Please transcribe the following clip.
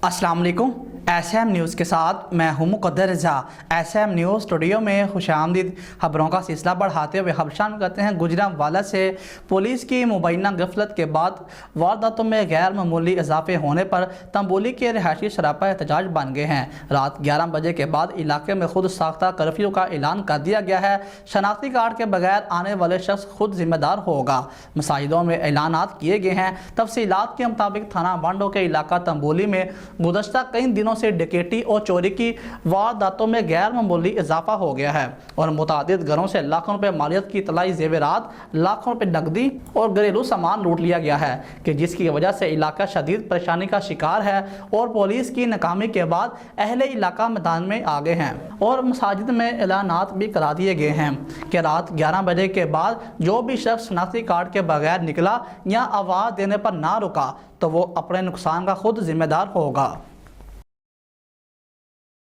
अस्सलाम वालेकुम। SM news के साथ मैं हूं मुक़द्दर रज़ा। SM न्यूज़ स्टूडियो में खुशामदीद। खबरों का सिलसिला बढ़ाते हुए खबर शामिल करते हैं। गुजरांवाला से पुलिस की मुबैना गफलत के बाद वारदातों में गैर मामूली इजाफे होने पर तंबुली के रिहायशी सरापा एहतजाज बन गए हैं। रात 11 बजे के बाद इलाके में खुद साख्ता कर्फ्यू का ऐलान कर दिया गया है। शनाख्ती कार्ड के बगैर आने वाले शख्स खुद जिम्मेदार होगा। मसाजिदों में ऐलानात किए गए हैं। तफसीलात के मुताबिक थाना बांडो के इलाका तंबुली में गुज़श्ता कई दिनों से डकैती और चोरी की वारदातों में गैर मामूली इजाफा हो गया है और मुतादिद घरों से लाखों रुपए मालियत की तलाई जेवरात, लाखों रुपए नकदी और घरेलू सामान लूट लिया गया है कि जिसकी वजह से इलाका शदीद परेशानी का शिकार है। और पुलिस की नाकामी के बाद अहले इलाका मैदान में आ गए हैं और मसाजिद में ऐलानात भी करा दिए गए हैं कि रात 11 बजे के बाद जो भी शख्स शनाख्ती कार्ड के बगैर निकला या आवाज़ देने पर ना रुका तो वो अपने नुकसान का खुद जिम्मेदार होगा।